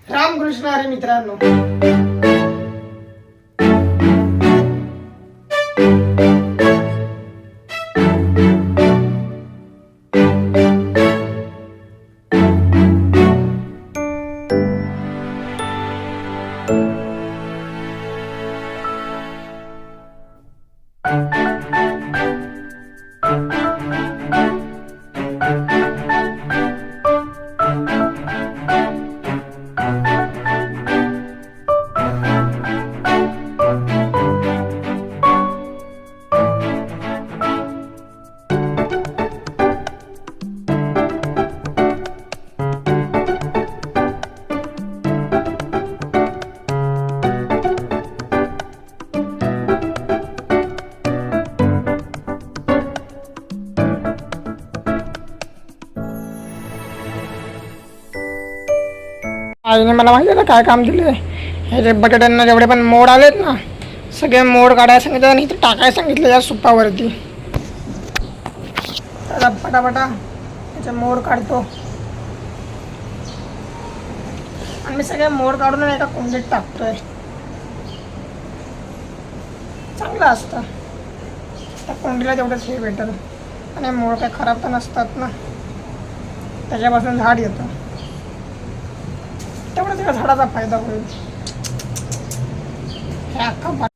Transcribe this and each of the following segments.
रामकृष्ण हरी मित्रांनो. आईने मला माहिती आहे काय काम दिले. हे जे बटाट्यांना जेवढे पण मोड आलेत ना, सगळे मोड काढायला सांगितलं आणि इथे टाकायला सांगितलं या सुपावरती. त्याला पटापटा त्याचे मोड काढतो आणि मी सगळे मोड काढून एका कुंडीत टाकतोय. चांगलं असतं त्या कुंडीला तेवढंच हे भेटल आणि मोड काही खराब तर नसतात ना, त्याच्यापासून झाड येतं. तेवढा त्या झाडाचा फायदा होईल. हे अख्खा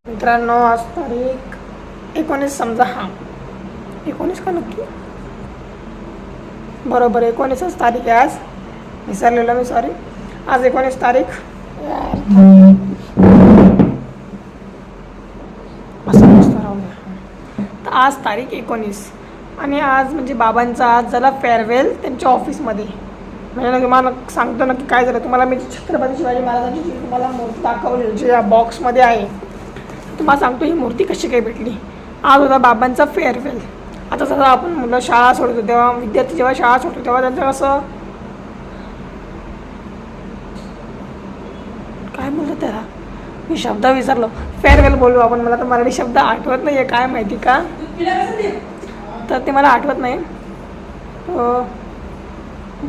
मित्रांनो, आज तारीख 19 समजा. हा 19 का नक्की? बरोबर 19च तारीख आहे आज. विसरलेलो मी, सॉरी. आज 19 तारीख. असं मस्त राहू द्या. तर आज तारीख 19 आणि आज म्हणजे बाबांचा आज झाला फेअरवेल त्यांच्या ऑफिसमध्ये. म्हणजे ना तुम्हाला सांगतो नक्की काय झालं. तुम्हाला मी छत्रपती शिवाजी महाराजांची जी तुम्हाला मूर्ती दाखवली जी या बॉक्समध्ये आहे, तुम्हाला सांगतो ही मूर्ती कशी काय भेटली. आज होता बाबांचा फेअरवेल. आता जसं आपण मुलं शाळा सोडतो तेव्हा, विद्यार्थी जेव्हा शाळा सोडतो तेव्हा त्यांचं कसं काय बोलतो त्याला, मी शब्द विसरलो. फेअरवेल बोलू आपण. मला तर मराठी शब्द आठवत नाही आहे, काय माहिती का, तर ते मला आठवत नाही.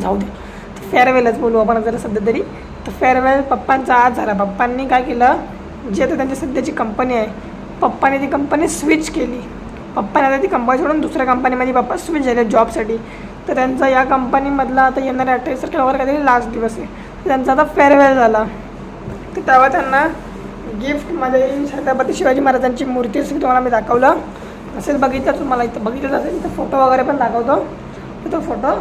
जाऊ दे, फेअरवेलच बोलू आपण जरा सध्या तरी. तर फेअरवेल पप्पांचा आज झाला. पप्पांनी काय केलं, जी आता त्यांची सध्याची कंपनी आहे, पप्पाने ती कंपनी स्विच केली. पप्पाने आता ती कंपनी सोडून दुसऱ्या कंपनीमध्ये पप्पा स्विच झाले जॉबसाठी. तर त्यांचा या कंपनीमधला आता येणाऱ्या 28 तारखेवर काहीतरी लास्ट दिवस आहे. तर त्यांचा आता फेअरवेल झाला. तर तेव्हा त्यांना गिफ्टमध्ये छत्रपती शिवाजी महाराजांची मूर्ती असं तुम्हाला मी दाखवलं असेल, बघितलं तुम्हाला, इथं बघितलं असेल. तर फोटो वगैरे पण दाखवतो. तर तो फोटो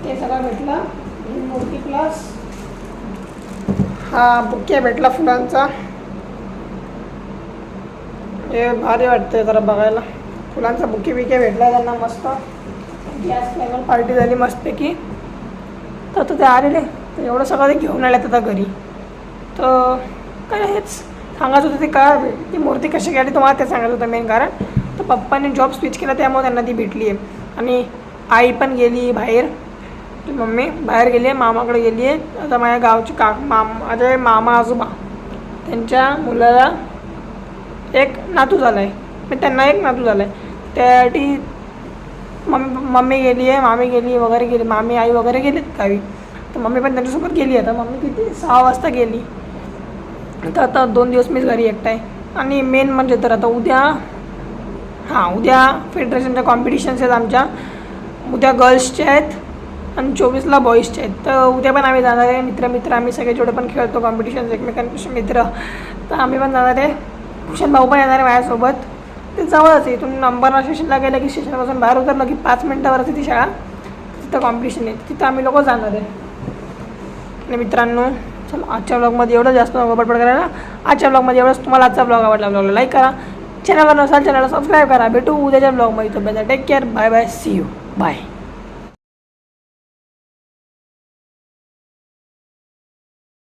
ते सगळं भेटला. ही मूर्ती प्लस हा बुके भेटला फुलांचा. हे भारी वाटतंय जरा बघायला. फुलांचा बुके बिके भेटला त्यांना मस्त. गॅस फ्लेवर पार्टी झाली मस्तपैकी. तर ते आलेले, तर एवढं सगळं ते घेऊन आले आता घरी. तर काय हेच सांगायचं होतं ते काय ती मूर्ती कशी घ्यायची तुम्हाला ते सांगायचं होतं मेन कारण. तर पप्पाने जॉब स्विच केला त्यामुळे त्यांना ती भेटली आहे. आणि आई पण गेली बाहेर ती मम्मी बाहेर गेली आहे, मामाकडे गेली आहे. आता माझ्या गावची माझे मामा आजोबा त्यांच्या मुलाला एक नातू झाला आहे, मग त्यांना एक नातू झाला आहे. त्यासाठी मम्मी गेली आहे, मामी गेली वगैरे गेली, मामी आई वगैरे गेलीत गावी. तर मम्मी पण त्यांच्यासोबत गेली. आता मम्मी किती 6 वाजता गेली. तर आता 2 दिवस मीच घरी एकटा आहे. आणि मेन म्हणजे तर आता उद्या फेडरेशनच्या कॉम्पिटिशन्स आहेत आमच्या. उद्या गर्ल्सचे आहेत आणि 24ला बॉईजचे आहेत. तर उद्या पण आम्ही जाणार आहे. मित्र आम्ही सगळे जेवढे पण खेळतो कॉम्पिटिशन्स एकमेकांपेक्षा मित्र, तर आम्ही पण जाणार आहे. भूषण भाऊ पण येणार आहे माझ्यासोबत. ते जवळच आहे, इथून अंबरनाथ स्टेशनला गेलं की स्टेशनपासून बाहेर उतरलं की 5 मिनटावरच ती शाळा. तिथं कॉम्पिटिशन आहे, तिथं आम्ही लोक जाणार आहे. आणि मित्रांनो, चला आजच्या ब्लॉगमध्ये एवढं, जास्त बडबड करायला. आजच्या ब्लॉगमध्ये एवढंच. तुम्हाला आजचा ब्लॉग आवडला, ब्लॉगला लाईक करा. चॅनलवर नसाल चॅनलला सबस्क्राईब करा. भेटू उद्याच्या ब्लॉगमध्ये. तो take care, bye bye, see you, bye.